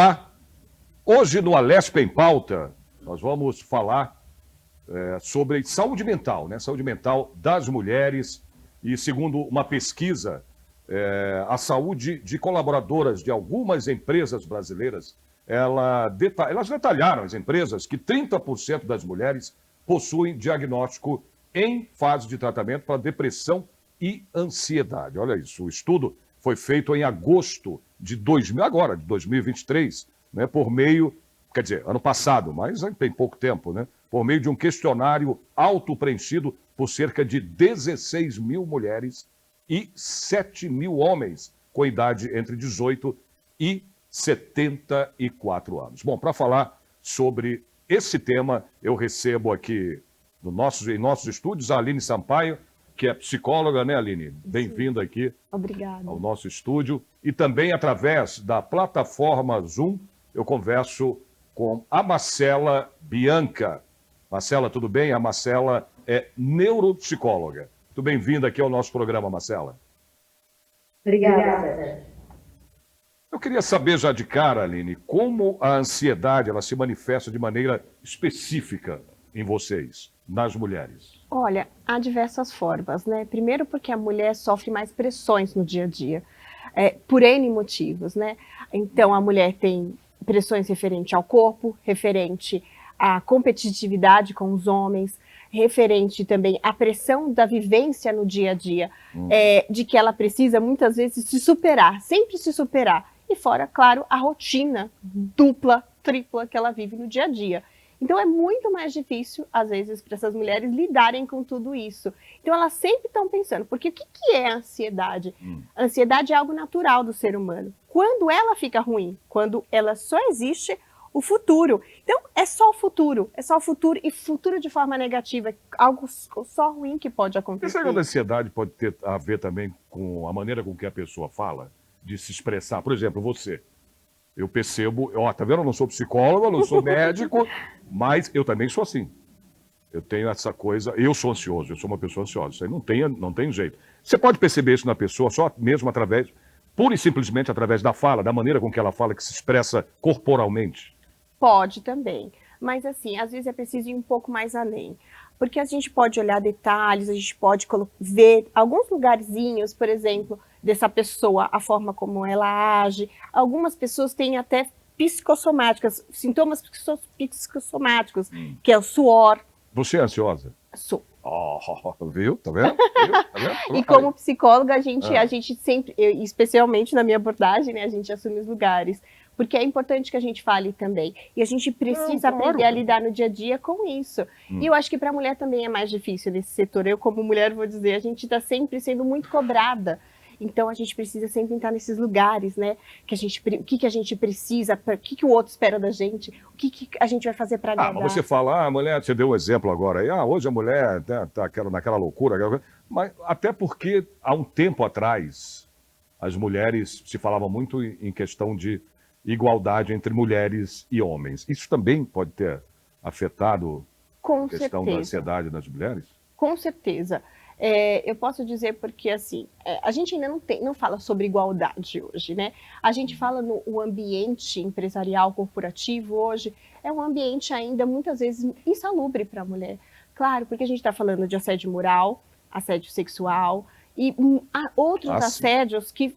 Olá, hoje no Alesp em Pauta, nós vamos falar sobre saúde mental, né? Saúde mental das mulheres e, segundo uma pesquisa, a saúde de colaboradoras de algumas empresas brasileiras, elas detalharam, as empresas, que 30% das mulheres possuem diagnóstico em fase de tratamento para depressão e ansiedade. Olha isso, o estudo foi feito em agosto de 2023, né, por meio, quer dizer, ano passado, mas tem pouco tempo, né, por meio de um questionário auto-preenchido por cerca de 16 mil mulheres e 7 mil homens com idade entre 18 e 74 anos. Bom, para falar sobre esse tema, eu recebo aqui em nossos estúdios a Aline Sampaio, que é psicóloga, né, Aline? Bem-vinda aqui. Obrigada. Ao nosso estúdio. E também, através da plataforma Zoom, eu converso com a Marcela Bianca. Marcela, tudo bem? A Marcela é neuropsicóloga. Muito bem-vinda aqui ao nosso programa, Marcela. Obrigada. Eu queria saber já de cara, Aline, como a ansiedade ela se manifesta de maneira específica em vocês, nas mulheres. Olha, há diversas formas, né? Primeiro porque a mulher sofre mais pressões no dia a dia, por N motivos, né? Então, a mulher tem pressões referente ao corpo, referente à competitividade com os homens, referente também à pressão da vivência no dia a dia, de que ela precisa muitas vezes se superar, sempre se superar. E fora, claro, a rotina dupla, tripla que ela vive no dia a dia. Então é muito mais difícil, às vezes, para essas mulheres lidarem com tudo isso. Então elas sempre estão pensando, porque o que é a ansiedade? A ansiedade é algo natural do ser humano. Quando ela fica ruim, quando ela só existe o futuro. Então é só o futuro e futuro de forma negativa, algo só ruim que pode acontecer. Essa ansiedade pode ter a ver também com a maneira com que a pessoa fala, de se expressar. Por exemplo, você. Eu percebo, tá vendo? Eu não sou psicólogo, eu não sou médico, mas eu também sou assim. Eu tenho essa coisa, eu sou ansioso, eu sou uma pessoa ansiosa, isso aí não tem jeito. Você pode perceber isso na pessoa só mesmo através, pura e simplesmente através da fala, da maneira com que ela fala, que se expressa corporalmente? Pode também, mas assim, às vezes é preciso ir um pouco mais além. Porque a gente pode olhar detalhes, a gente pode ver alguns lugarzinhos, por exemplo, dessa pessoa, a forma como ela age. Algumas pessoas têm até psicossomáticas, sintomas psicossomáticos, que é o suor. Você é ansiosa? Sou. Viu? Tá vendo? Tá vendo? E como psicóloga, a gente sempre, especialmente na minha abordagem, né, a gente assume os lugares. Porque é importante que a gente fale também. E a gente precisa aprender a lidar no dia a dia com isso. E eu acho que para a mulher também é mais difícil nesse setor. Eu, como mulher, vou dizer, a gente está sempre sendo muito cobrada. Então, a gente precisa sempre estar nesses lugares, né? O que a gente precisa, o que o outro espera da gente, o que a gente vai fazer para agradar. Mas você fala, a mulher, você deu um exemplo agora aí, hoje a mulher tá naquela loucura, mas até porque há um tempo atrás, as mulheres se falava muito em questão de igualdade entre mulheres e homens. Isso também pode ter afetado a questão da ansiedade das mulheres? Com certeza. Eu posso dizer porque, assim, a gente ainda não fala sobre igualdade hoje, né? A gente fala no ambiente empresarial, corporativo hoje, é um ambiente ainda, muitas vezes, insalubre para a mulher. Claro, porque a gente está falando de assédio moral, assédio sexual e outros assédios que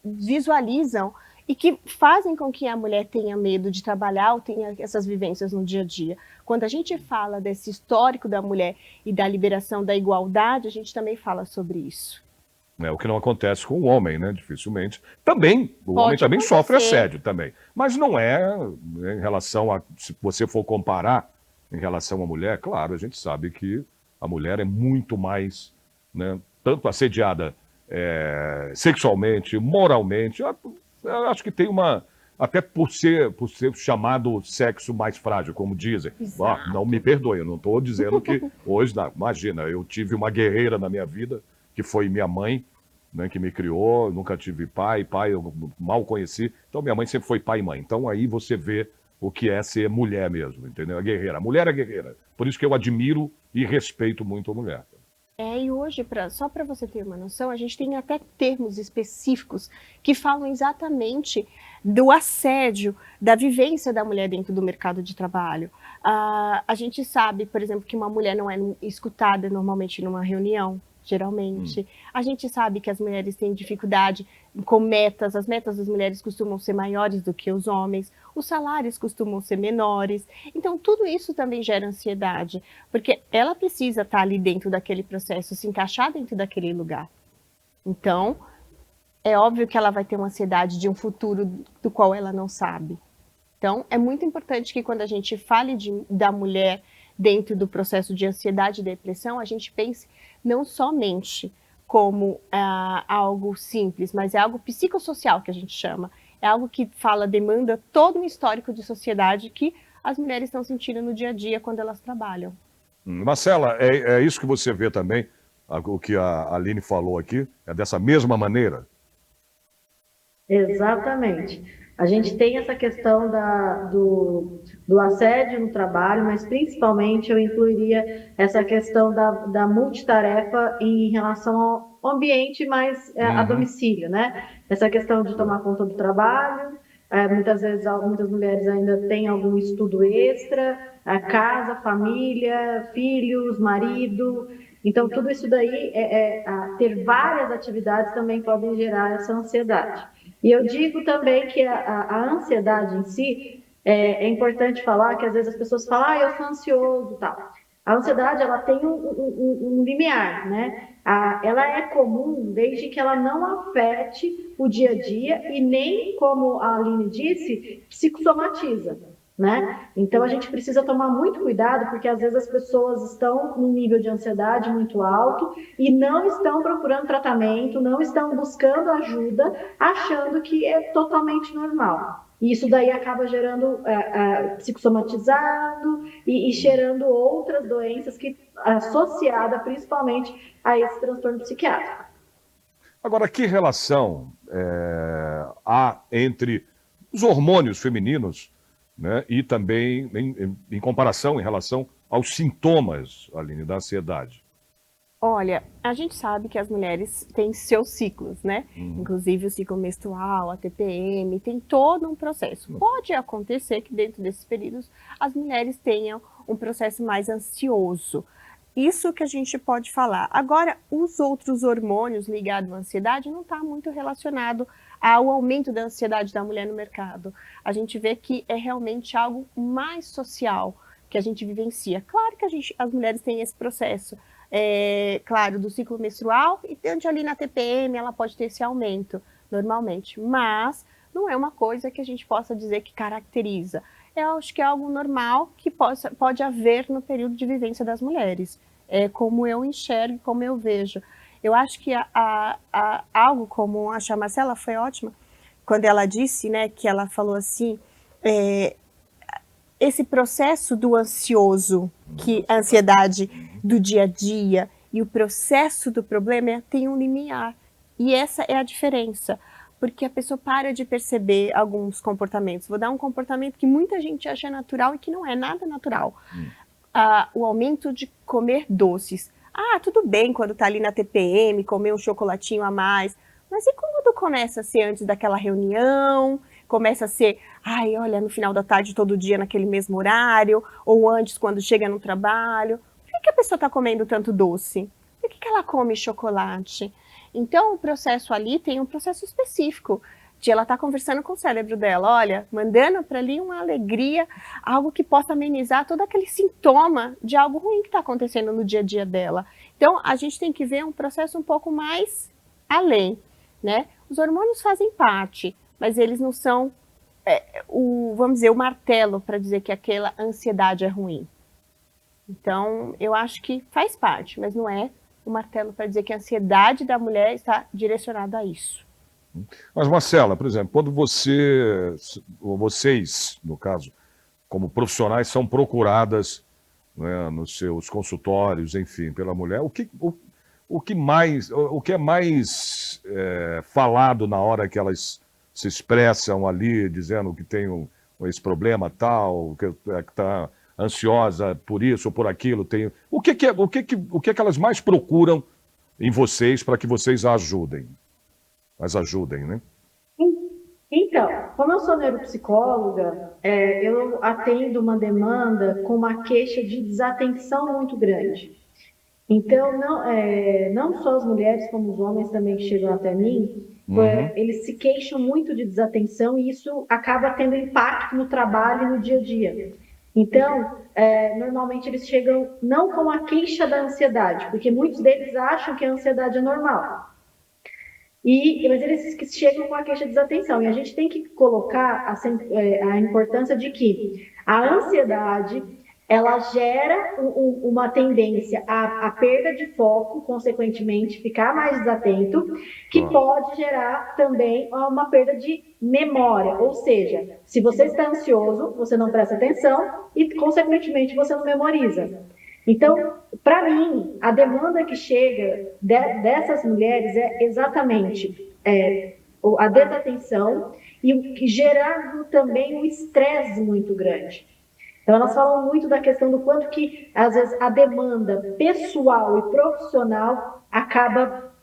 visualizam e que fazem com que a mulher tenha medo de trabalhar ou tenha essas vivências no dia a dia. Quando a gente fala desse histórico da mulher e da liberação da igualdade, a gente também fala sobre isso. É o que não acontece com o homem, né? Dificilmente. Também, o homem também sofre assédio também. Mas não é, em relação a, se você for comparar em relação à mulher, claro, a gente sabe que a mulher é muito mais, né, tanto assediada sexualmente, moralmente. Eu acho que tem até por ser chamado sexo mais frágil, como dizem. Não me perdoe, eu não estou dizendo que hoje, imagina, eu tive uma guerreira na minha vida, que foi minha mãe, né, que me criou, nunca tive pai eu mal conheci, então minha mãe sempre foi pai e mãe. Então aí você vê o que é ser mulher mesmo, entendeu? A guerreira. A mulher é guerreira. Por isso que eu admiro e respeito muito a mulher. E hoje, só para você ter uma noção, a gente tem até termos específicos que falam exatamente do assédio, da vivência da mulher dentro do mercado de trabalho. A gente sabe, por exemplo, que uma mulher não é escutada normalmente numa reunião, geralmente. A gente sabe que as mulheres têm dificuldade com metas, as metas das mulheres costumam ser maiores do que os homens, os salários costumam ser menores. Então, tudo isso também gera ansiedade, porque ela precisa estar ali dentro daquele processo, se encaixar dentro daquele lugar. Então, é óbvio que ela vai ter uma ansiedade de um futuro do qual ela não sabe. Então, é muito importante que quando a gente fale da mulher dentro do processo de ansiedade e depressão, a gente pense não somente como algo simples, mas é algo psicossocial que a gente chama. É algo que demanda todo um histórico de sociedade que as mulheres estão sentindo no dia a dia quando elas trabalham. Marcela, é isso que você vê também, o que a Aline falou aqui, é dessa mesma maneira? Exatamente. A gente tem essa questão do assédio no trabalho, mas principalmente eu incluiria essa questão da multitarefa em relação ao ambiente mais a domicílio, né? Essa questão de tomar conta do trabalho, muitas vezes muitas mulheres ainda têm algum estudo extra, a casa, família, filhos, marido. Então, tudo isso daí, ter várias atividades também podem gerar essa ansiedade. E eu digo também que a ansiedade em si, é importante falar que às vezes as pessoas falam, eu sou ansioso e tal. A ansiedade, ela tem um limiar, né? Ela é comum desde que ela não afete o dia a dia e nem, como a Aline disse, psicossomatiza. Né? Então a gente precisa tomar muito cuidado, porque às vezes as pessoas estão num nível de ansiedade muito alto e não estão procurando tratamento, não estão buscando ajuda, achando que é totalmente normal. E isso daí acaba gerando, psicossomatizado e gerando outras doenças que associada principalmente a esse transtorno psiquiátrico. Agora, que relação há entre os hormônios femininos, né, e também em comparação, em relação aos sintomas, Aline, da ansiedade? Olha, a gente sabe que as mulheres têm seus ciclos, né? Inclusive o ciclo menstrual, a TPM, tem todo um processo. Pode acontecer que dentro desses períodos as mulheres tenham um processo mais ansioso. Isso que a gente pode falar. Agora, os outros hormônios ligados à ansiedade não está muito relacionado ao aumento da ansiedade da mulher no mercado. A gente vê que é realmente algo mais social que a gente vivencia. Claro que as mulheres têm esse processo, claro, do ciclo menstrual, e onde ali na TPM ela pode ter esse aumento, normalmente. Mas não é uma coisa que a gente possa dizer que caracteriza. Eu acho que é algo normal que pode haver no período de vivência das mulheres. É como eu enxergo, como eu vejo. Eu acho que algo como a Marcela foi ótima, quando ela disse, né, que ela falou assim, esse processo do ansioso, que a ansiedade do dia a dia e o processo do problema tem um limiar. E essa é a diferença. Porque a pessoa para de perceber alguns comportamentos. Vou dar um comportamento que muita gente acha natural e que não é nada natural. O aumento de comer doces. Tudo bem quando está ali na TPM, comer um chocolatinho a mais. Mas e quando começa a ser antes daquela reunião? Começa a ser, olha, no final da tarde, todo dia, naquele mesmo horário? Ou antes, quando chega no trabalho? Por que a pessoa está comendo tanto doce? Por que ela come chocolate? Então, o processo ali tem um processo específico, de ela estar conversando com o cérebro dela, olha, mandando para ali uma alegria, algo que possa amenizar todo aquele sintoma de algo ruim que está acontecendo no dia a dia dela. Então, a gente tem que ver um processo um pouco mais além, né? Os hormônios fazem parte, mas eles não são, vamos dizer, o martelo para dizer que aquela ansiedade é ruim. Então, eu acho que faz parte, mas não é o martelo para dizer que a ansiedade da mulher está direcionada a isso. Mas, Marcela, por exemplo, quando vocês, no caso, como profissionais, são procuradas, né, nos seus consultórios, enfim, pela mulher, o que é mais falado na hora que elas se expressam ali, dizendo que tem esse problema tal, que está ansiosa por isso ou por aquilo. O que que elas mais procuram em vocês para que vocês as ajudem, né? Então, como eu sou neuropsicóloga, eu atendo uma demanda com uma queixa de desatenção muito grande. Então, não só as mulheres, como os homens também que chegam até mim, eles se queixam muito de desatenção e isso acaba tendo impacto no trabalho e no dia a dia. Então, normalmente eles chegam não com a queixa da ansiedade, porque muitos deles acham que a ansiedade é normal. Mas eles chegam com a queixa de desatenção. E a gente tem que colocar a importância de que a ansiedade ela gera uma tendência à perda de foco, consequentemente, ficar mais desatento, que pode gerar também uma perda de memória. Ou seja, se você está ansioso, você não presta atenção e, consequentemente, você não memoriza. Então, para mim, a demanda que chega dessas mulheres é exatamente a desatenção e gerando também um estresse muito grande. Então, elas falam muito da questão do quanto que, às vezes, a demanda pessoal e profissional acaba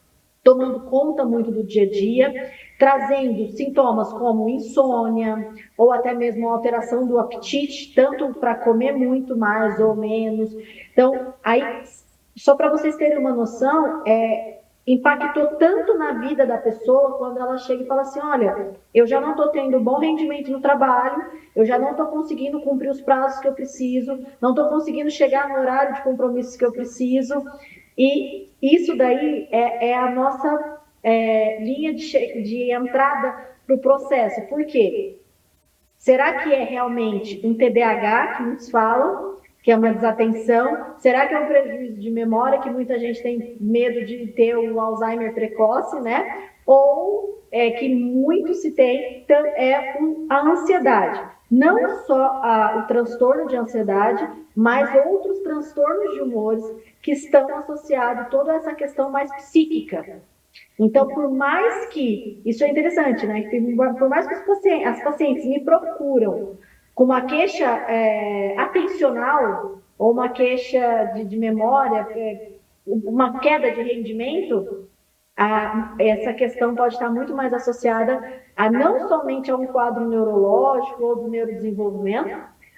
tomando conta muito do dia a dia, trazendo sintomas como insônia, ou até mesmo alteração do apetite, tanto para comer muito mais ou menos. Então, aí, só para vocês terem uma noção, impactou tanto na vida da pessoa quando ela chega e fala assim, olha, eu já não estou tendo bom rendimento no trabalho, eu já não estou conseguindo cumprir os prazos que eu preciso, não estou conseguindo chegar no horário de compromissos que eu preciso, e isso daí é a nossa linha de entrada para o processo. Por quê? Será que é realmente um TDAH, que muitos falam, que é uma desatenção? Será que é um prejuízo de memória, que muita gente tem medo de ter o Alzheimer precoce, né? Ou que muito se tem a ansiedade. Não só o transtorno de ansiedade, mas outros transtornos de humores que estão associados a toda essa questão mais psíquica. Então, por mais que, isso é interessante, né? Por mais que as pacientes me procuram com uma queixa atencional ou uma queixa de memória, uma queda de rendimento, essa questão pode estar muito mais associada a não somente a um quadro neurológico ou do neurodesenvolvimento,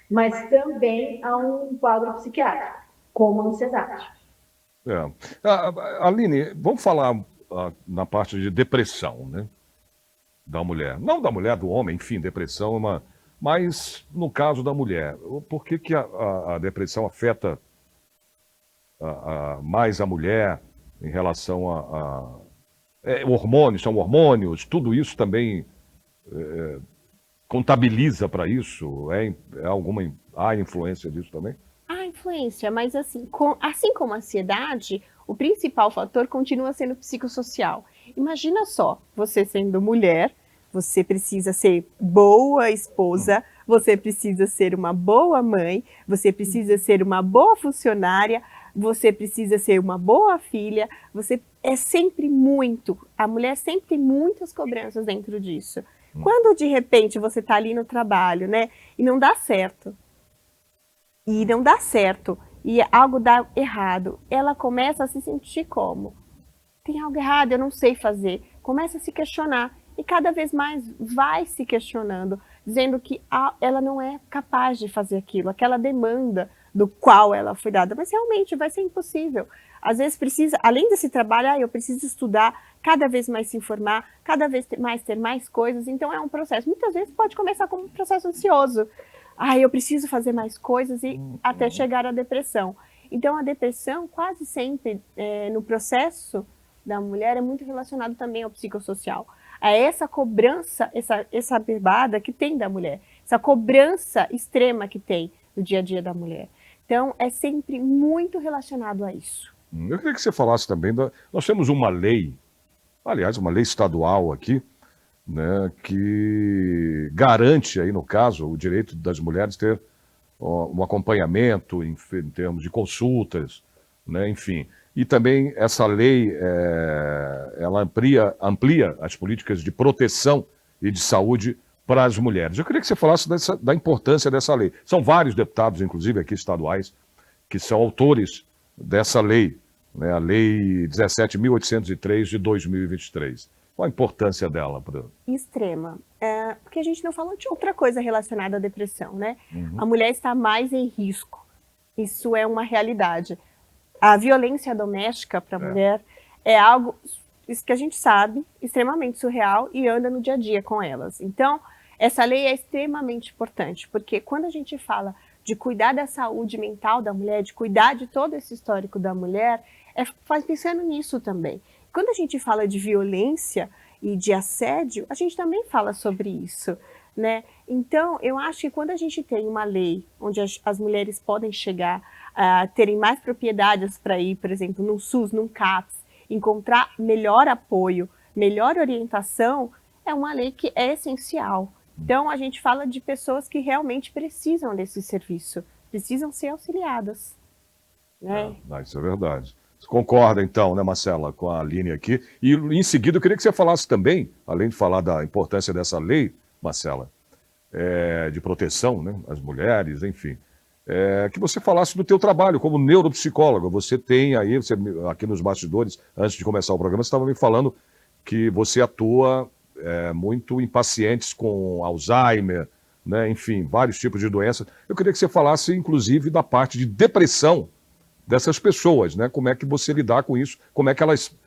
mas também a um quadro psiquiátrico, como a ansiedade. Aline, vamos falar na parte de depressão, né? Da mulher. Não da mulher, do homem, enfim, depressão é uma... Mas, no caso da mulher, por que a depressão afeta mais a mulher em relação hormônios, são hormônios, tudo isso também contabiliza para isso? Há influência disso também? Há influência, mas assim como a ansiedade, o principal fator continua sendo psicossocial. Imagina só, você sendo mulher, você precisa ser boa esposa, você precisa ser uma boa mãe, você precisa ser uma boa funcionária, você precisa ser uma boa filha, a mulher sempre tem muitas cobranças dentro disso. Quando de repente você está ali no trabalho, né, e não dá certo, e algo dá errado, ela começa a se sentir como? Tem algo errado, eu não sei fazer. Começa a se questionar. E cada vez mais vai se questionando, dizendo que ela não é capaz de fazer aquilo, aquela demanda do qual ela foi dada. Mas realmente vai ser impossível. Às vezes precisa, além desse trabalho, eu preciso estudar, cada vez mais se informar, cada vez mais ter mais coisas. Então é um processo. Muitas vezes pode começar como um processo ansioso. Eu preciso fazer mais coisas e até chegar à depressão. Então a depressão quase sempre no processo da mulher é muito relacionado também ao psicossocial. A essa cobrança, essa barbada que tem da mulher, essa cobrança extrema que tem no dia a dia da mulher. Então é sempre muito relacionado a isso. Eu queria que você falasse também, nós temos uma lei, aliás, uma lei estadual aqui, né, que garante aí, no caso, o direito das mulheres ter um acompanhamento em termos de consultas, né, enfim. E também essa lei, ela amplia as políticas de proteção e de saúde para as mulheres. Eu queria que você falasse da importância dessa lei. São vários deputados, inclusive aqui estaduais, que são autores dessa lei, né, a Lei 17.803 de 2023. Qual a importância dela? Extrema. Porque a gente não falou de outra coisa relacionada à depressão, né? A mulher está mais em risco. Isso é uma realidade. A violência doméstica para a mulher é algo, isso que a gente sabe, extremamente surreal e anda no dia a dia com elas. Então, essa lei é extremamente importante, porque quando a gente fala de cuidar da saúde mental da mulher, de cuidar de todo esse histórico da mulher, faz pensando nisso também. Quando a gente fala de violência e de assédio, a gente também fala sobre isso, né? Então, eu acho que quando a gente tem uma lei onde as mulheres podem chegar a terem mais propriedades para ir, por exemplo, no SUS, no CAPS, encontrar melhor apoio, melhor orientação, é uma lei que é essencial. Então, a gente fala de pessoas que realmente precisam desse serviço, precisam ser auxiliadas, né? Isso é verdade. Você concorda, então, né, Marcela, com a Aline aqui? E, em seguida, eu queria que você falasse também, além de falar da importância dessa lei, Marcela, de proteção, né, às mulheres, enfim, que você falasse do teu trabalho como neuropsicóloga. Você tem aí, aqui nos bastidores, antes de começar o programa, você estava me falando que você atua muito em pacientes com Alzheimer, né, enfim, vários tipos de doenças. Eu queria que você falasse, inclusive, da parte de depressão dessas pessoas, né? Como é que você lidar com isso? Como é que elas,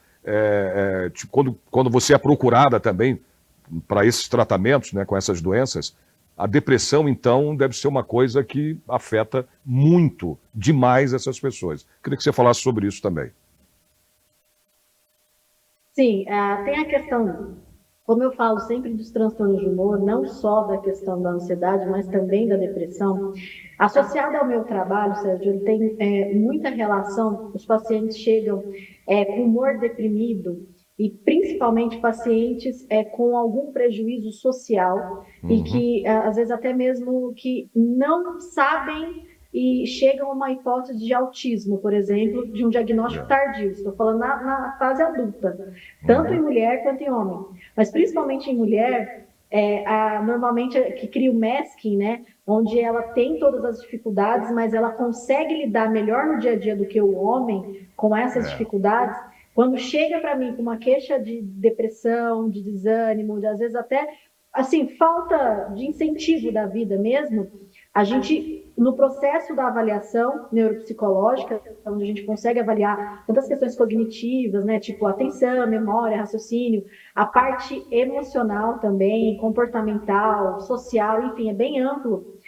quando você é procurada também para esses tratamentos, né, com essas doenças, a depressão, então, deve ser uma coisa que afeta muito, demais essas pessoas. Queria que você falasse sobre isso também. Sim, tem a questão, como eu falo sempre dos transtornos de humor, não só da questão da ansiedade, mas também da depressão. Associada ao meu trabalho, Sérgio, ele tem muita relação, os pacientes chegam com humor deprimido, e principalmente pacientes com algum prejuízo social, e que às vezes até mesmo que não sabem e chegam a uma hipótese de autismo, por exemplo, de um diagnóstico tardio. Estou falando na fase adulta, tanto em mulher quanto em homem. Mas principalmente em mulher, normalmente que cria o masking, né? Onde ela tem todas as dificuldades, mas ela consegue lidar melhor no dia a dia do que o homem com essas dificuldades. Quando chega para mim com uma queixa de depressão, de desânimo, de, às vezes até assim, falta de incentivo da vida mesmo, a gente, no processo da avaliação neuropsicológica, onde a gente consegue avaliar tantas questões cognitivas, né, tipo atenção, memória, raciocínio, a parte emocional também, comportamental, social, enfim, é bem amplo.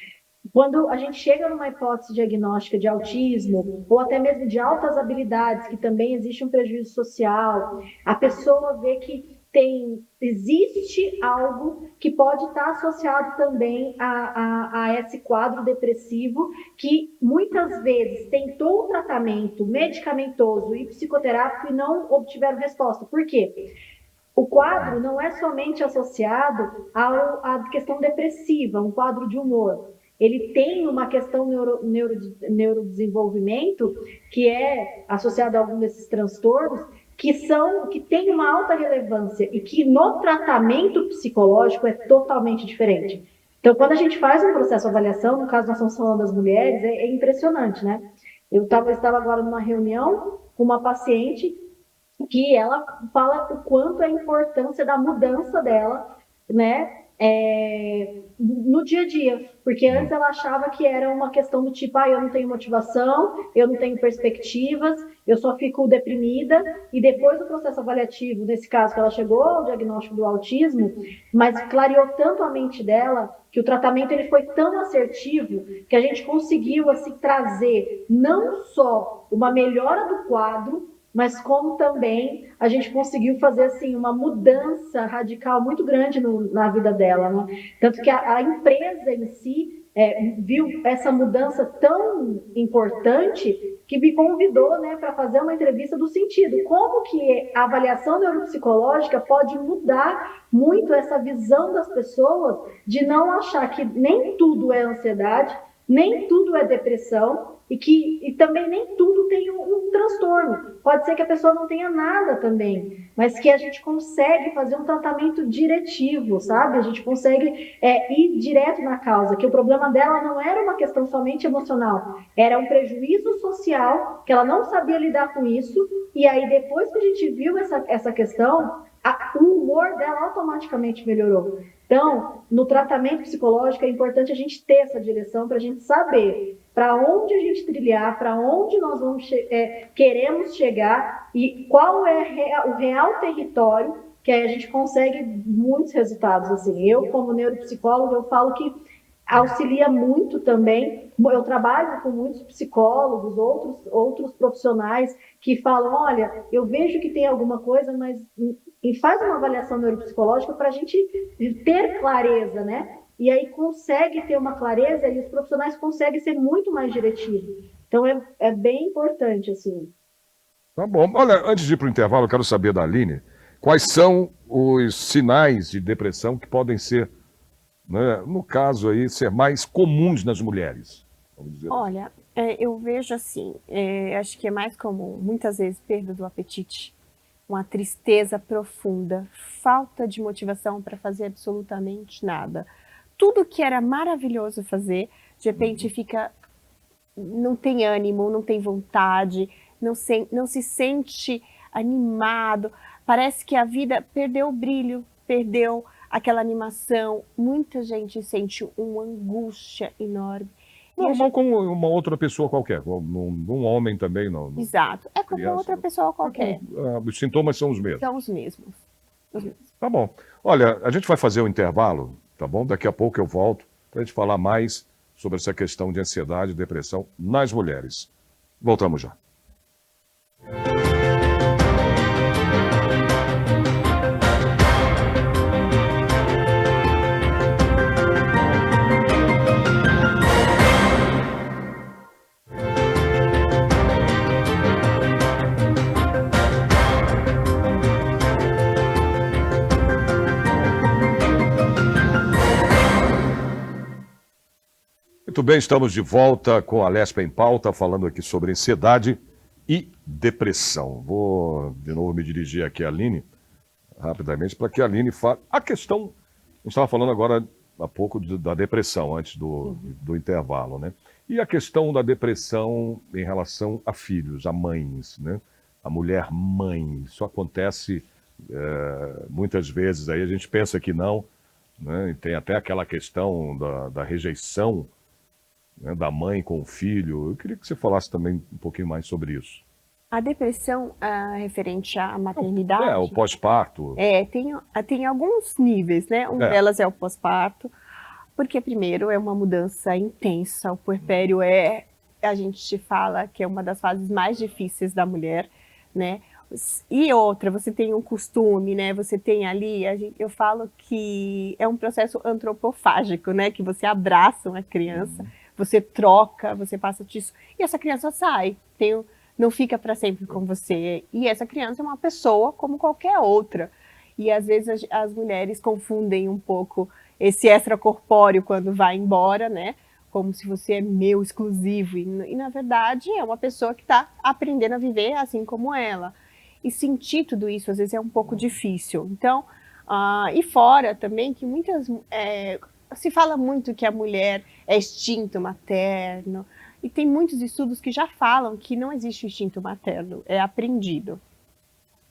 Quando a gente chega numa hipótese diagnóstica de autismo, ou até mesmo de altas habilidades, que também existe um prejuízo social, a pessoa vê que existe algo que pode estar associado também a esse quadro depressivo, que muitas vezes tentou o tratamento medicamentoso e psicoterápico e não obtiveram resposta. Por quê? O quadro não é somente associado à questão depressiva, um quadro de humor. Ele tem uma questão neurodesenvolvimento que é associada a algum desses transtornos, que tem uma alta relevância e que no tratamento psicológico é totalmente diferente. Então, quando a gente faz um processo de avaliação, no caso nós estamos falando das mulheres, é impressionante, né? Eu estava agora numa reunião com uma paciente que ela fala o quanto é a importância da mudança dela, né, no dia a dia, porque antes ela achava que era uma questão do tipo, eu não tenho motivação, eu não tenho perspectivas, eu só fico deprimida, e depois do processo avaliativo, nesse caso que ela chegou ao diagnóstico do autismo, mas clareou tanto a mente dela, que o tratamento ele foi tão assertivo, que a gente conseguiu assim, trazer não só uma melhora do quadro, mas como também a gente conseguiu fazer assim, uma mudança radical muito grande na vida dela, né? Tanto que a empresa em si viu essa mudança tão importante que me convidou, né, para fazer uma entrevista do sentido. Como que a avaliação neuropsicológica pode mudar muito essa visão das pessoas de não achar que nem tudo é ansiedade, nem tudo é depressão e também nem tudo tem um transtorno. Pode ser que a pessoa não tenha nada também, mas que a gente consegue fazer um tratamento diretivo, sabe? A gente consegue ir direto na causa, que o problema dela não era uma questão somente emocional, era um prejuízo social, que ela não sabia lidar com isso, e aí depois que a gente viu essa questão, o humor dela automaticamente melhorou. Então, no tratamento psicológico é importante a gente ter essa direção para a gente saber para onde a gente trilhar, para onde nós queremos chegar e qual é o real território, que aí a gente consegue muitos resultados. Assim, eu, como neuropsicóloga, eu falo que auxilia muito também. Eu trabalho com muitos psicólogos, outros profissionais que falam, olha, eu vejo que tem alguma coisa, mas e faz uma avaliação neuropsicológica para a gente ter clareza, né? E aí consegue ter uma clareza e os profissionais conseguem ser muito mais diretivos. Então é bem importante, assim. Tá bom. Olha, antes de ir para o intervalo, eu quero saber da Aline, quais são os sinais de depressão que podem ser, né, no caso aí, ser mais comuns nas mulheres? Vamos dizer assim. Olha, eu vejo assim, acho que é mais comum, muitas vezes, perda do apetite, uma tristeza profunda, falta de motivação para fazer absolutamente nada. Tudo que era maravilhoso fazer, de repente não tem ânimo, não tem vontade, não se sente animado, parece que a vida perdeu o brilho, perdeu aquela animação. Muita gente sente uma angústia enorme. Não como uma outra pessoa qualquer, um homem também não. Exato, é como outra pessoa qualquer. Os sintomas são os mesmos. São os mesmos. Tá bom. Olha, a gente vai fazer um intervalo, tá bom? Daqui a pouco eu volto para a gente falar mais sobre essa questão de ansiedade e depressão nas mulheres. Voltamos já. Muito bem, estamos de volta com a Lespe em Pauta, falando aqui sobre ansiedade e depressão. Vou de novo me dirigir aqui à Aline, rapidamente, para que a Aline fale. A questão, a gente estava falando agora há pouco da depressão, antes do intervalo, né? E a questão da depressão em relação a filhos, a mães, né? A mulher mãe, isso acontece muitas vezes, aí a gente pensa que não, né? E tem até aquela questão da rejeição, né, da mãe com o filho. Eu queria que você falasse também um pouquinho mais sobre isso. A depressão referente à maternidade... o pós-parto. Tem alguns níveis, né? Delas é o pós-parto, porque primeiro é uma mudança intensa, o puerpério a gente fala que é uma das fases mais difíceis da mulher, né? E outra, você tem um costume, né? Você tem ali, eu falo que é um processo antropofágico, né? Que você abraça uma criança, você troca, você passa disso, e essa criança sai, não fica para sempre com você. E essa criança é uma pessoa como qualquer outra. E às vezes as mulheres confundem um pouco esse extracorpóreo quando vai embora, né? Como se você é meu, exclusivo. E na verdade é uma pessoa que está aprendendo a viver assim como ela. E sentir tudo isso às vezes é um pouco difícil. Então, e fora também que se fala muito que a mulher é instinto materno, e tem muitos estudos que já falam que não existe instinto materno, é aprendido.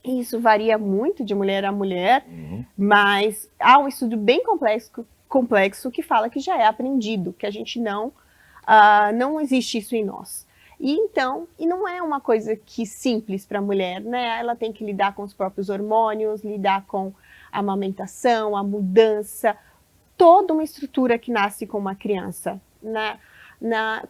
E isso varia muito de mulher a mulher, mas há um estudo bem complexo que fala que já é aprendido, que a gente não existe isso em nós. E não é uma coisa simples para a mulher, né? Ela tem que lidar com os próprios hormônios, lidar com a amamentação, a mudança, toda uma estrutura que nasce com uma criança.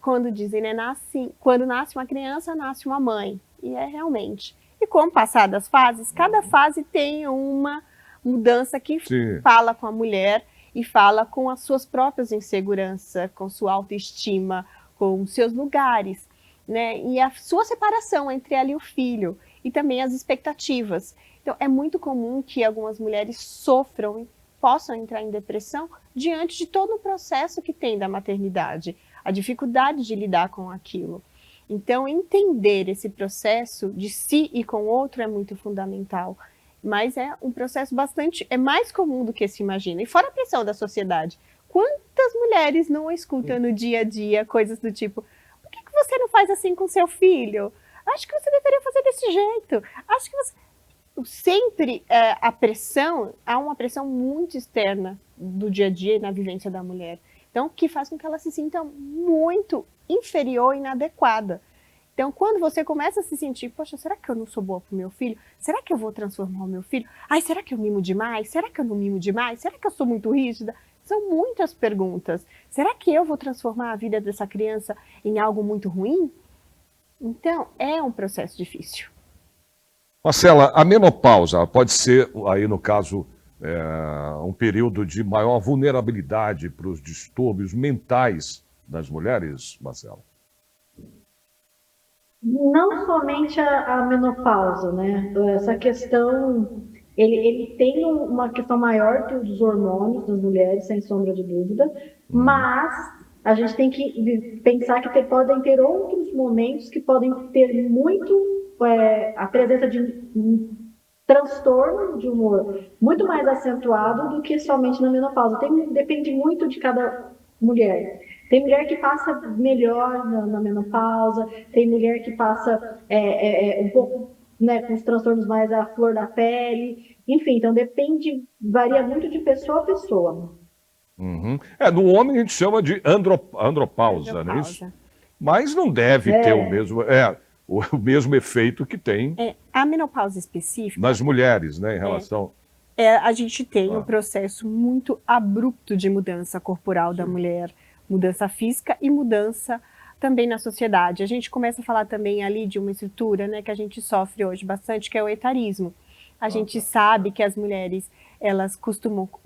Quando dizem, né, quando nasce uma criança, nasce uma mãe. E é realmente. E com o passar das fases, cada fase tem uma mudança que fala com a mulher e fala com as suas próprias inseguranças, com sua autoestima, com seus lugares, né? E a sua separação entre ela e o filho. E também as expectativas. Então, é muito comum que algumas mulheres sofram possam entrar em depressão diante de todo o processo que tem da maternidade. a dificuldade de lidar com aquilo. Então, entender esse processo de si e com o outro é muito fundamental. Mas é um processo é mais comum do que se imagina. E fora a pressão da sociedade, quantas mulheres não escutam no dia a dia coisas do tipo, por que você não faz assim com seu filho? Acho que você deveria fazer desse jeito. Acho que você... Sempre há uma pressão muito externa do dia a dia e na vivência da mulher. Então, que faz com que ela se sinta muito inferior e inadequada. Então, quando você começa a se sentir, poxa, será que eu não sou boa para o meu filho? Será que eu vou transformar o meu filho? Ai, será que eu mimo demais? Será que eu não mimo demais? Será que eu sou muito rígida? São muitas perguntas. Será que eu vou transformar a vida dessa criança em algo muito ruim? Então, é um processo difícil. Marcela, a menopausa pode ser, aí no caso, um período de maior vulnerabilidade para os distúrbios mentais das mulheres, Marcela? Não somente a menopausa, né? Essa questão, ele tem uma questão maior dos hormônios das mulheres, sem sombra de dúvida, mas a gente tem que pensar que podem ter outros momentos que podem ter muito a presença de um transtorno de humor muito mais acentuado do que somente na menopausa. Depende muito de cada mulher. Tem mulher que passa melhor na menopausa, tem mulher que passa um pouco, né, com os transtornos mais à flor da pele, enfim, então varia muito de pessoa a pessoa. Uhum. No homem a gente chama de andropausa, não é isso? Mas não deve ter o mesmo efeito que tem a menopausa específica nas mulheres, né, em relação... a gente tem um processo muito abrupto de mudança corporal da mulher, mudança física e mudança também na sociedade. A gente começa a falar também ali de uma estrutura, né, que a gente sofre hoje bastante, que é o etarismo. A gente sabe que as mulheres, elas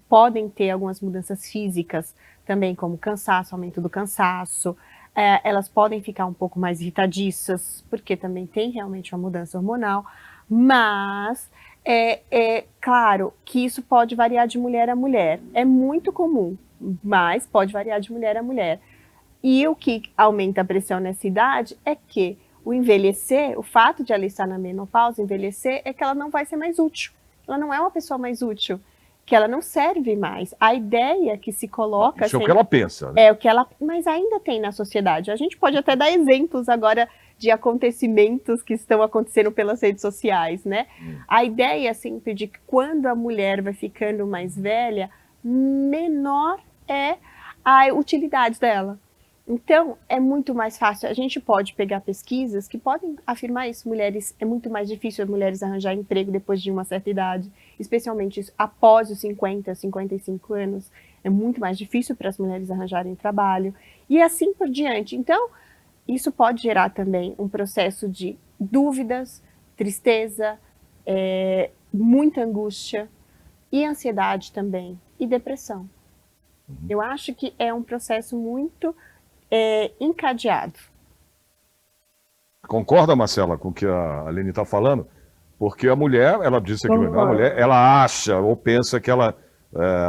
podem ter algumas mudanças físicas também, como cansaço, aumento do cansaço, elas podem ficar um pouco mais irritadiças, porque também tem realmente uma mudança hormonal, mas claro que isso pode variar de mulher a mulher. É muito comum, mas pode variar de mulher a mulher. E o que aumenta a pressão nessa idade é que o envelhecer, o fato de ela estar na menopausa, envelhecer, é que ela não vai ser mais útil. Ela não é uma pessoa mais útil, que ela não serve mais. A ideia que se coloca... Isso é o que ela pensa, né? Mas ainda tem na sociedade. A gente pode até dar exemplos agora de acontecimentos que estão acontecendo pelas redes sociais, né? A ideia sempre de que quando a mulher vai ficando mais velha, menor é a utilidade dela. Então, é muito mais fácil. A gente pode pegar pesquisas que podem afirmar isso. É muito mais difícil as mulheres arranjar emprego depois de uma certa idade, especialmente após os 50, 55 anos. É muito mais difícil para as mulheres arranjarem trabalho. E assim por diante. Então, isso pode gerar também um processo de dúvidas, tristeza, muita angústia e ansiedade também, e depressão. Eu acho que é um processo muito encadeado. Concorda, Marcela, com o que a Aline está falando? Porque a mulher, ela disse aqui, a mulher, ela acha ou pensa que ela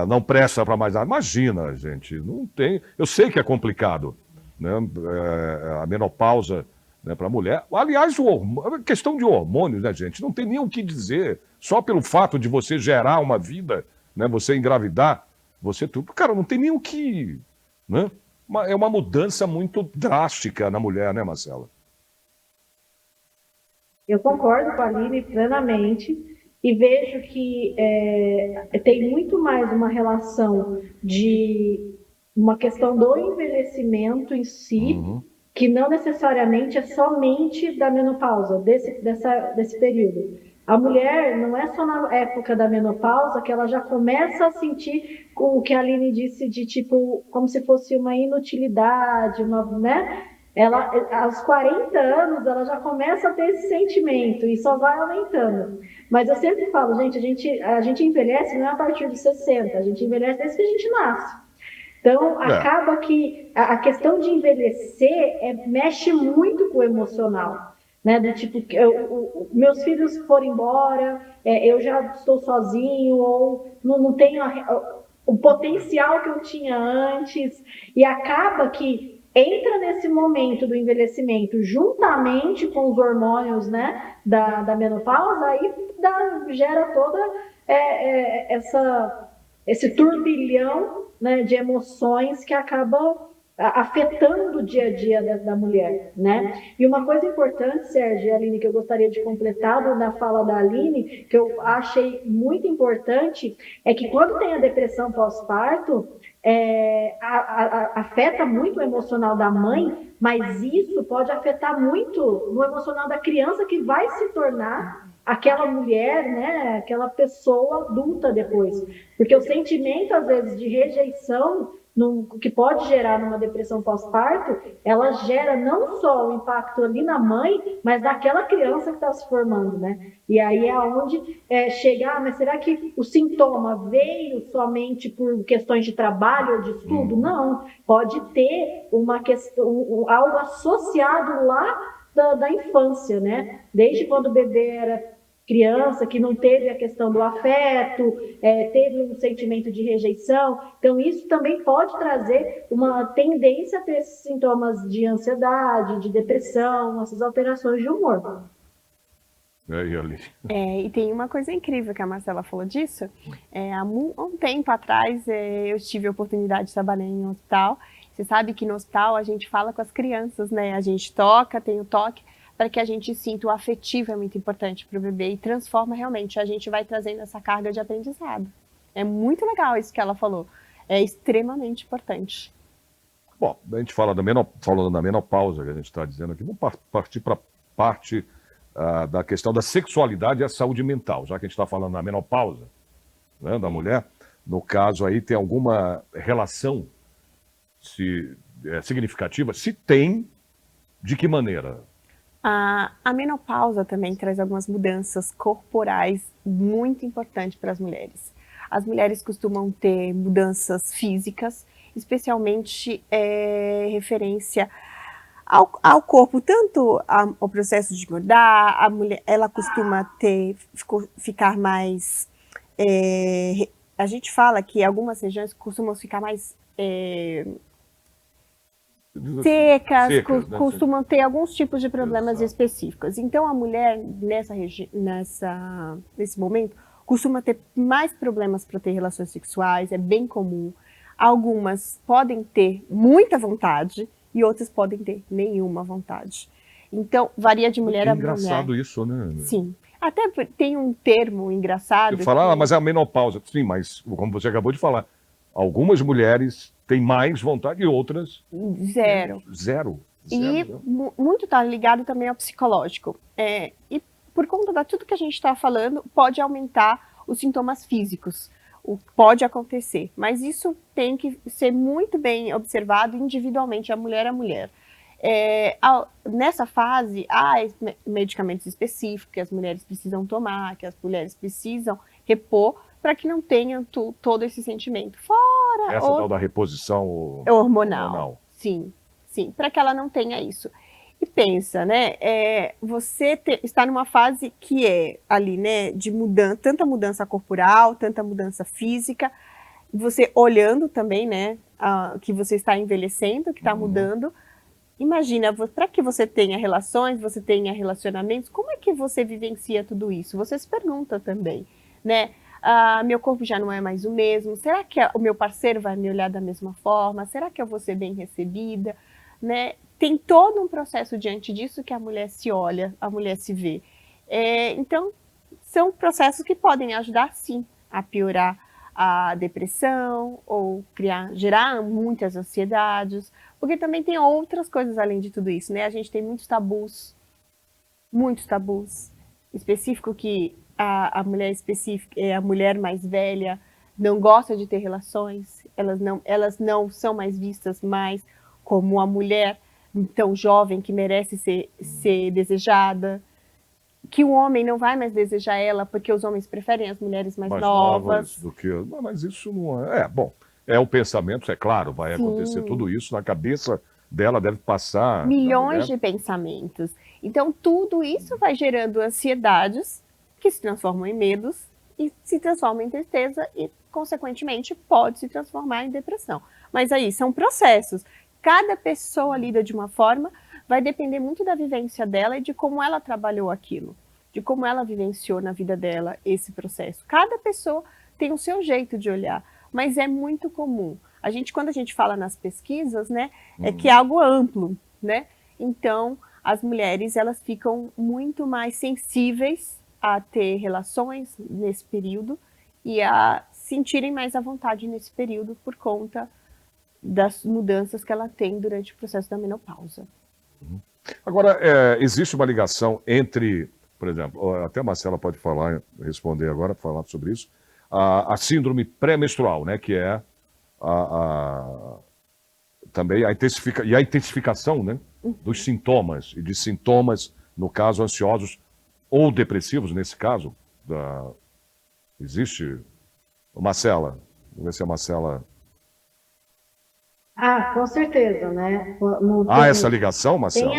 não presta para mais nada. Imagina, gente, não tem... Eu sei que é complicado, né? A menopausa, né, para a mulher. Aliás, a questão de hormônios, né, gente? Não tem nem o que dizer. Só pelo fato de você gerar uma vida, né, você engravidar, você tudo. Cara, não tem nem o que... Né? É uma mudança muito drástica na mulher, né, Marcela? Eu concordo com a Aline plenamente e vejo que tem muito mais uma relação de uma questão do envelhecimento em si, que não necessariamente é somente da menopausa, desse período. A mulher, não é só na época da menopausa que ela já começa a sentir o que a Aline disse de tipo, como se fosse uma inutilidade, né? Ela, aos 40 anos, ela já começa a ter esse sentimento e só vai aumentando. Mas eu sempre falo, gente, a gente envelhece não é a partir dos 60, a gente envelhece desde que a gente nasce. Então, acaba que a questão de envelhecer mexe muito com o emocional. Né, do tipo, meus filhos foram embora, eu já estou sozinho, ou não tenho o potencial que eu tinha antes, e acaba que entra nesse momento do envelhecimento juntamente com os hormônios, né, da menopausa, aí gera toda esse turbilhão, né, de emoções que acaba afetando o dia a dia da mulher, né? E uma coisa importante, Sérgio e Aline, que eu gostaria de completar na fala da Aline, que eu achei muito importante, é que quando tem a depressão pós-parto, afeta muito o emocional da mãe, mas isso pode afetar muito no emocional da criança que vai se tornar aquela mulher, né, aquela pessoa adulta depois. Porque o sentimento, às vezes, de rejeição, que pode gerar numa depressão pós-parto, ela gera não só o impacto ali na mãe, mas naquela criança que está se formando, né? E aí é onde chega, mas será que o sintoma veio somente por questões de trabalho ou de estudo? Não, pode ter uma questão, algo associado lá da infância, né? Desde quando o bebê era criança, que não teve a questão do afeto, teve um sentimento de rejeição. Então, isso também pode trazer uma tendência a ter esses sintomas de ansiedade, de depressão, essas alterações de humor. E tem uma coisa incrível que a Marcela falou disso. Há um tempo atrás, eu tive a oportunidade de trabalhar em um hospital. Você sabe que no hospital a gente fala com as crianças, né? A gente toca, tem o toque, para que a gente sinta o afetivo, é muito importante para o bebê e transforma realmente, a gente vai trazendo essa carga de aprendizado. É muito legal isso que ela falou, é extremamente importante. Bom, a gente falando da menopausa, que a gente está dizendo aqui, vamos partir para a parte da questão da sexualidade e a saúde mental, já que a gente está falando da menopausa, né, da mulher, no caso aí tem alguma relação significativa? Se tem, de que maneira? A menopausa também traz algumas mudanças corporais muito importantes para as mulheres. As mulheres costumam ter mudanças físicas, especialmente referência ao corpo, tanto ao processo de engordar, a mulher ela costuma ficar mais... a gente fala que algumas regiões costumam ficar mais... secas, né? Costumam ter alguns tipos de problemas específicos. Então, a mulher, nesse momento, costuma ter mais problemas para ter relações sexuais, é bem comum. Algumas podem ter muita vontade e outras podem ter nenhuma vontade. Então, varia de mulher a mulher. É engraçado isso, né? Sim. Até tem um termo engraçado. Você fala, mas é a menopausa. Sim, mas como você acabou de falar, algumas mulheres têm mais vontade e outras... Zero. E muito está ligado também ao psicológico. E por conta de tudo que a gente está falando, pode aumentar os sintomas físicos. Pode acontecer, mas isso tem que ser muito bem observado individualmente, a mulher. Nessa fase, há medicamentos específicos que as mulheres precisam tomar, que as mulheres precisam repor, para que não tenham todo esse sentimento. Fora essa tal da reposição hormonal. Sim, para que ela não tenha isso. E pensa, né, você está numa fase que é ali, né, de tanta mudança corporal, tanta mudança física, você olhando também, né, que você está envelhecendo, que está mudando. Imagina, para que você tenha relações, você tenha relacionamentos, como é que você vivencia tudo isso? Você se pergunta também, né? Meu corpo já não é mais o mesmo, será que o meu parceiro vai me olhar da mesma forma? Será que eu vou ser bem recebida? Né? Tem todo um processo diante disso que a mulher se olha, a mulher se vê. Então, são processos que podem ajudar, sim, a piorar a depressão ou gerar muitas ansiedades, porque também tem outras coisas além de tudo isso, né? A gente tem muitos tabus específico que a mulher mais velha não gosta de ter relações, elas não são mais vistas mais como a mulher tão jovem que merece ser desejada, que o homem não vai mais desejar ela porque os homens preferem as mulheres mais novas do que... Mas isso não é... Bom, é o pensamento, é claro, vai acontecer tudo isso na cabeça dela, deve passar... Milhões de pensamentos. Então, tudo isso vai gerando ansiedades que se transformam em medos e se transformam em tristeza e, consequentemente, pode se transformar em depressão. Mas aí, são processos. cada pessoa lida de uma forma, vai depender muito da vivência dela e de como ela trabalhou aquilo, de como ela vivenciou na vida dela esse processo. Cada pessoa tem o seu jeito de olhar, mas é muito comum. Quando a gente fala nas pesquisas, né, é que é algo amplo, né? Então, as mulheres, elas ficam muito mais sensíveis a ter relações nesse período e a sentirem mais à vontade nesse período por conta das mudanças que ela tem durante o processo da menopausa. Agora, existe uma ligação entre, por exemplo, até a Marcela pode falar, responder agora, falar sobre isso, a síndrome pré-menstrual, né, que é também a intensificação, né, dos sintomas, e de sintomas, no caso, ansiosos ou depressivos, nesse caso. Existe? Marcela, vamos ver se a Marcela... Com certeza, né? Essa ligação, Marcela?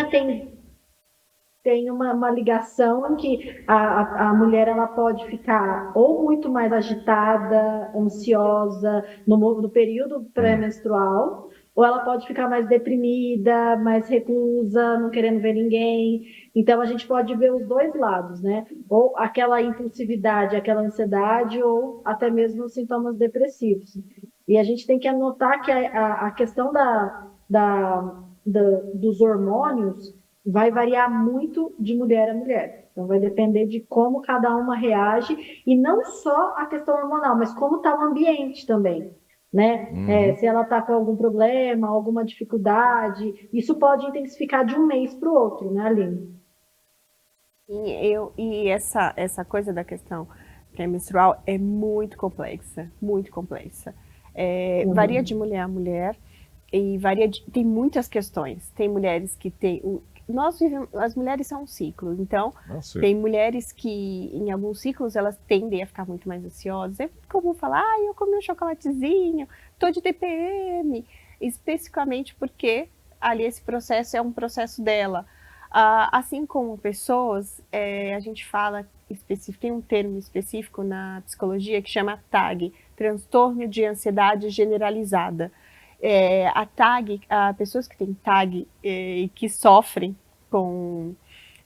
Tem uma ligação em que a mulher ela pode ficar ou muito mais agitada, ansiosa no período pré-menstrual, ou ela pode ficar mais deprimida, mais reclusa, não querendo ver ninguém. Então a gente pode ver os dois lados, né? Ou aquela impulsividade, aquela ansiedade, ou até mesmo os sintomas depressivos. E a gente tem que anotar que a questão dos hormônios vai variar muito de mulher a mulher. Então, vai depender de como cada uma reage, e não só a questão hormonal, mas como está o ambiente também, né? Se ela está com algum problema, alguma dificuldade, isso pode intensificar de um mês para o outro, né, Aline? E essa coisa da questão pré-menstrual é muito complexa, muito complexa. Varia de mulher a mulher, e tem muitas questões. Tem mulheres que têm... as mulheres são um ciclo, então tem mulheres que em alguns ciclos elas tendem a ficar muito mais ansiosas. É comum falar, eu comi um chocolatezinho, tô de TPM, especificamente porque ali esse processo é um processo dela. Assim como pessoas, a gente fala, tem um termo específico na psicologia que chama TAG, transtorno de ansiedade generalizada. Pessoas que têm TAG e que sofrem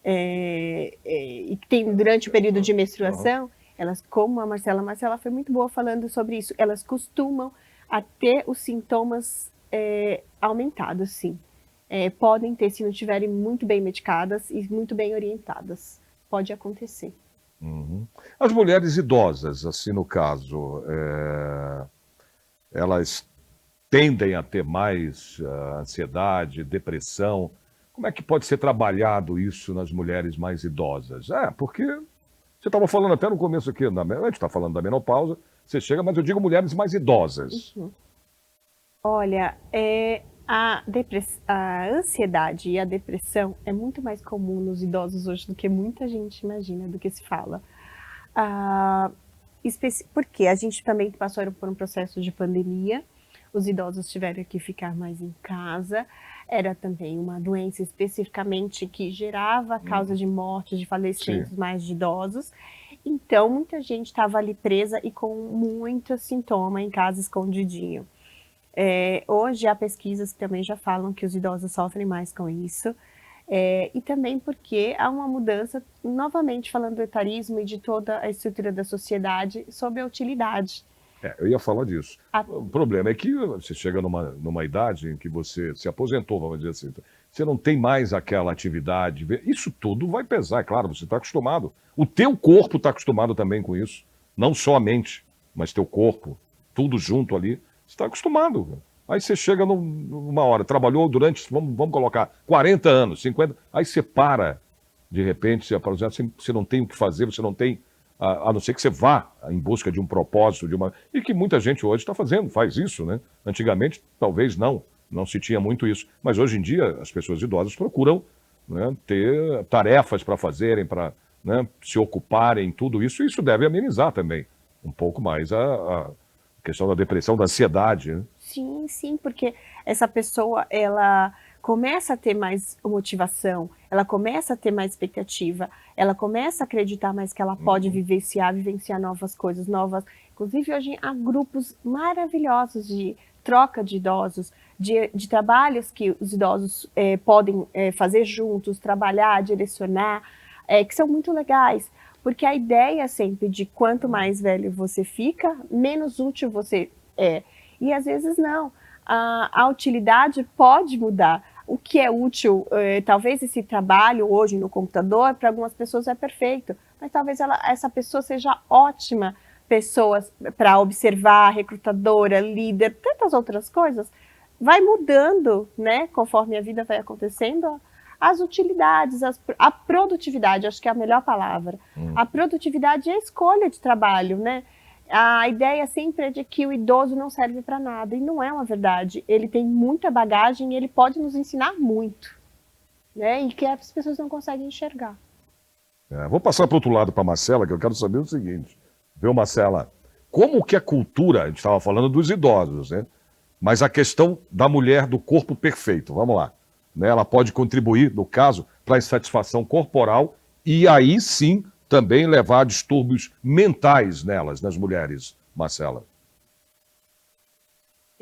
e que tem durante o período de menstruação, elas, como a Marcela foi muito boa falando sobre isso, elas costumam a ter os sintomas aumentados, sim. Podem ter, se não estiverem muito bem medicadas e muito bem orientadas. Pode acontecer. As mulheres idosas, assim, no caso, elas tendem a ter mais ansiedade, depressão. Como é que pode ser trabalhado isso nas mulheres mais idosas? Porque você estava falando até no começo aqui, a gente está falando da menopausa, você chega, mas eu digo mulheres mais idosas. Olha, a ansiedade e a depressão é muito mais comum nos idosos hoje do que muita gente imagina, do que se fala. Porque a gente também passou por um processo de pandemia, os idosos tiveram que ficar mais em casa, era também uma doença especificamente que gerava causa de morte, de falecimentos mais de idosos. Então, muita gente estava ali presa e com muito sintoma em casa escondidinho. Hoje há pesquisas que também já falam que os idosos sofrem mais com isso. E também porque há uma mudança, novamente falando do etarismo e de toda a estrutura da sociedade, sobre a utilidade. Eu ia falar disso. O problema é que você chega numa idade em que você se aposentou, vamos dizer assim, você não tem mais aquela atividade, isso tudo vai pesar, é claro, você está acostumado. O teu corpo está acostumado também com isso, não só a mente, mas teu corpo, tudo junto ali, você está acostumado. Aí você chega numa hora, trabalhou durante, vamos colocar, 40 anos, 50, aí você para, de repente, você não tem o que fazer, você não tem... A não ser que você vá em busca de um propósito, e que muita gente hoje está faz isso, né? Antigamente, talvez não se tinha muito isso. Mas hoje em dia, as pessoas idosas procuram, né, ter tarefas para fazerem, para, né, se ocuparem, tudo isso, e isso deve amenizar também um pouco mais a questão da depressão, da ansiedade, né? Sim, porque essa pessoa, ela começa a ter mais motivação, ela começa a ter mais expectativa, ela começa a acreditar mais que ela pode vivenciar novas coisas, Inclusive, hoje há grupos maravilhosos de troca de idosos, de trabalhos que os idosos podem fazer juntos, trabalhar, direcionar, que são muito legais, porque a ideia é sempre de quanto mais velho você fica, menos útil você é. E às vezes não. A utilidade pode mudar. O que é útil, talvez esse trabalho hoje no computador, para algumas pessoas é perfeito, mas talvez essa pessoa seja ótima pessoa para observar, recrutadora, líder, tantas outras coisas. Vai mudando, né, conforme a vida vai acontecendo, as utilidades, a produtividade, acho que é a melhor palavra. A produtividade é a escolha de trabalho, né? A ideia sempre é de que o idoso não serve para nada, e não é uma verdade. Ele tem muita bagagem e ele pode nos ensinar muito, né? E que as pessoas não conseguem enxergar. Vou passar para o outro lado para a Marcela, que eu quero saber o seguinte. Viu, Marcela? Como que a cultura, a gente estava falando dos idosos, né? Mas a questão da mulher do corpo perfeito, vamos lá. Né? Ela pode contribuir, no caso, para a insatisfação corporal e aí sim também levar a distúrbios mentais nelas, nas mulheres, Marcela.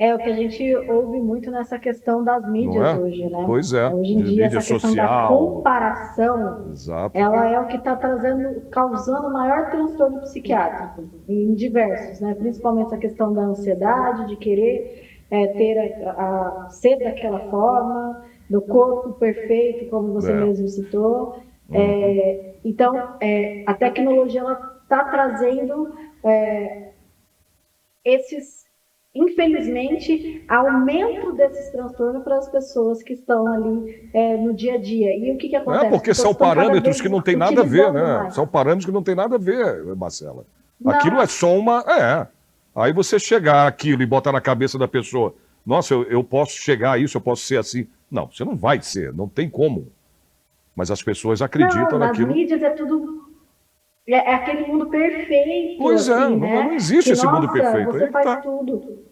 É o que a gente ouve muito nessa questão das mídias hoje, né? Pois é. Hoje em dia, essa questão da comparação, exato, ela é o que está causando maior transtorno psiquiátrico, em diversos, né? Principalmente essa questão da ansiedade, de querer ser daquela forma, do corpo perfeito, como você mesmo citou. Então, a tecnologia está trazendo infelizmente, aumento desses transtornos para as pessoas que estão ali no dia a dia. E o que acontece? Porque são parâmetros que não tem nada a ver, né? São parâmetros que não tem nada a ver, Marcela. Não. Aquilo é só uma... Aí você chegar aquilo e botar na cabeça da pessoa, nossa, eu posso chegar a isso, eu posso ser assim. Não, você não vai ser, não tem como. Mas as pessoas acreditam naquilo. Nas mídias é tudo... É aquele mundo perfeito. Pois assim, né? Não existe esse mundo perfeito. Você faz tudo.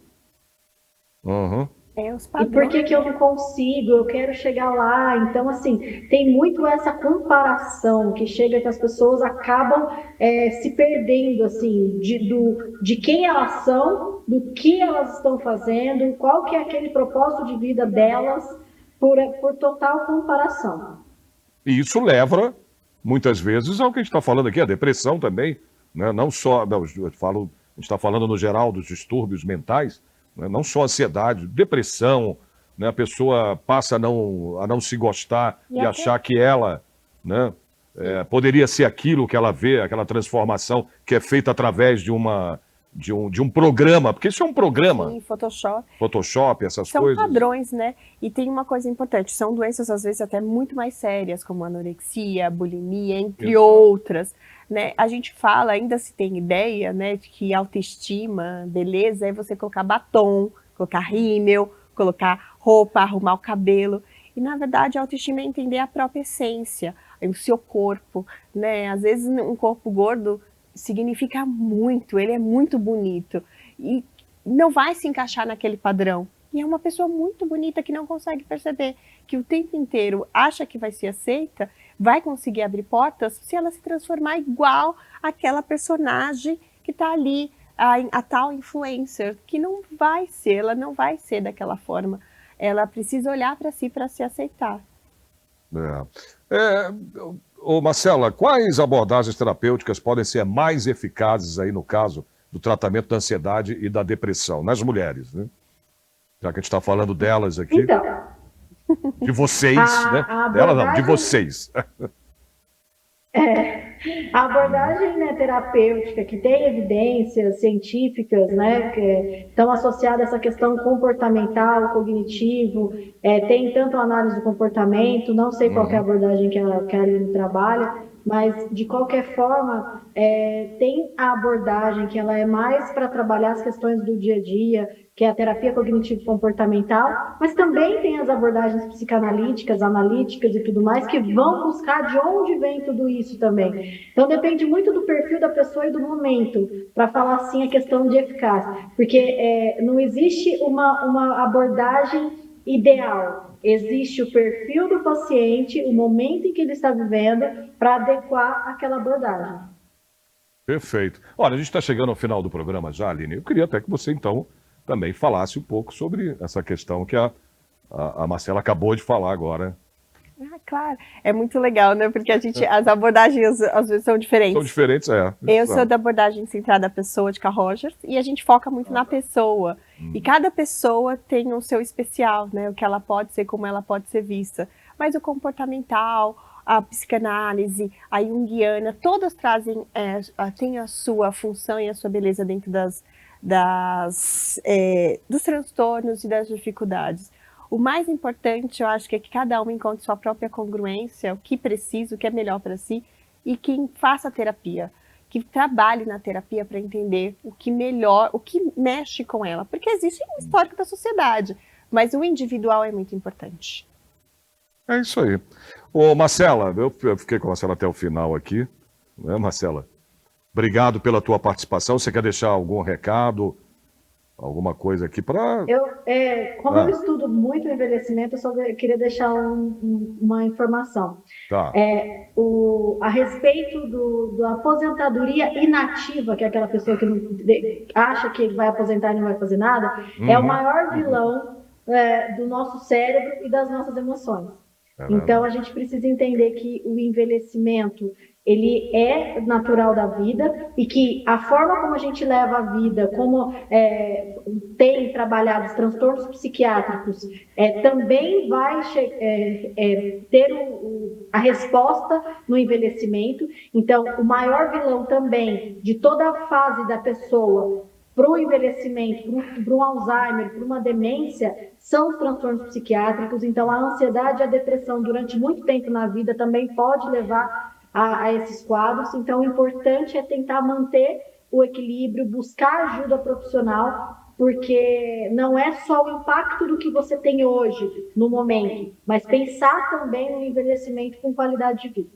E por que eu não consigo? Eu quero chegar lá. Então, assim, tem muito essa comparação que chega que as pessoas acabam se perdendo, assim, de quem elas são, do que elas estão fazendo, qual que é aquele propósito de vida delas, por total comparação. E isso leva, muitas vezes, ao que a gente está falando aqui, a depressão também, né? Não só, a gente está falando no geral dos distúrbios mentais, né? Não só ansiedade, depressão, né? A pessoa passa a não se gostar e achar que ela, né, poderia ser aquilo que ela vê, aquela transformação que é feita através de um programa, porque isso é um programa. Sim, Photoshop. Photoshop, essas são coisas. São padrões, né? E tem uma coisa importante, são doenças às vezes até muito mais sérias, como anorexia, bulimia, entre outras, né? A gente fala, ainda se tem ideia, né, de que autoestima, beleza, é você colocar batom, colocar rímel, colocar roupa, arrumar o cabelo. E na verdade a autoestima é entender a própria essência, o seu corpo, né? Às vezes um corpo gordo significa muito, ele é muito bonito e não vai se encaixar naquele padrão. E é uma pessoa muito bonita que não consegue perceber que o tempo inteiro acha que vai ser aceita, vai conseguir abrir portas se ela se transformar igual àquela personagem que está ali, a tal influencer, que não vai ser, ela não vai ser daquela forma. Ela precisa olhar para si para se aceitar. Ô Marcela, quais abordagens terapêuticas podem ser mais eficazes aí no caso do tratamento da ansiedade e da depressão nas mulheres, né? Já que a gente está falando delas aqui. Então, de vocês, né? Delas não, de vocês. A abordagem, né, terapêutica que tem evidências científicas, né, que estão associadas a essa questão comportamental, cognitivo, tem tanto a análise do comportamento, não sei qual é a abordagem que a Aline trabalha, mas de qualquer forma tem a abordagem que ela é mais para trabalhar as questões do dia a dia, que é a terapia cognitivo-comportamental, mas também tem as abordagens psicanalíticas, analíticas e tudo mais, que vão buscar de onde vem tudo isso também. Então depende muito do perfil da pessoa e do momento, para falar assim a questão de eficácia, porque não existe uma abordagem ideal, existe o perfil do paciente, o momento em que ele está vivendo, para adequar aquela abordagem. Perfeito. Olha, a gente está chegando ao final do programa já, Aline. Eu queria até que você, então, também falasse um pouco sobre essa questão que a Marcela acabou de falar agora. Ah, claro, é muito legal, né? Porque as abordagens às vezes são diferentes. São diferentes, é. Eu sou da abordagem centrada na pessoa de Carl Rogers e a gente foca muito na pessoa. E cada pessoa tem o seu especial, né? O que ela pode ser, como ela pode ser vista. Mas o comportamental, a psicanálise, a junguiana, todas trazem, têm a sua função e a sua beleza dentro dos transtornos e das dificuldades. O mais importante, eu acho, é que cada um encontre sua própria congruência, o que precisa, o que é melhor para si, e que faça terapia, que trabalhe na terapia para entender o que melhor, o que mexe com ela, porque existe um histórico da sociedade, mas o individual é muito importante. É isso aí. Ô, Marcela, eu fiquei com a Marcela até o final aqui, né, Marcela? Obrigado pela tua participação. Você quer deixar algum recado, alguma coisa aqui para... Como eu estudo muito o envelhecimento, eu só queria deixar uma informação. Tá. A respeito da aposentadoria inativa, que é aquela pessoa que não, acha que vai aposentar e não vai fazer nada, é o maior vilão do nosso cérebro e das nossas emoções. Então, a gente precisa entender que o envelhecimento, ele é natural da vida e que a forma como a gente leva a vida, como tem trabalhado os transtornos psiquiátricos, também vai ter a resposta no envelhecimento. Então, o maior vilão também de toda a fase da pessoa para o envelhecimento, para um Alzheimer, para uma demência, são os transtornos psiquiátricos. Então, a ansiedade e a depressão durante muito tempo na vida também pode levar a esses quadros. Então, o importante é tentar manter o equilíbrio, buscar ajuda profissional, porque não é só o impacto do que você tem hoje, no momento, mas pensar também no envelhecimento com qualidade de vida.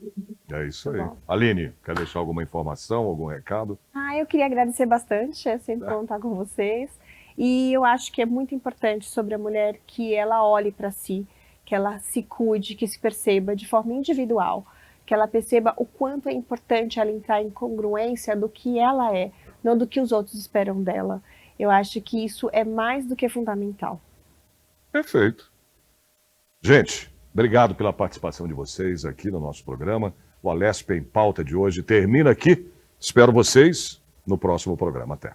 É isso aí. Aline, quer deixar alguma informação, algum recado? Eu queria agradecer bastante, é sempre bom estar com vocês. E eu acho que é muito importante sobre a mulher que ela olhe para si, que ela se cuide, que se perceba de forma individual, que ela perceba o quanto é importante ela entrar em congruência do que ela é, não do que os outros esperam dela. Eu acho que isso é mais do que fundamental. Perfeito. Gente, obrigado pela participação de vocês aqui no nosso programa. O Alesp em Pauta de hoje termina aqui. Espero vocês no próximo programa. Até.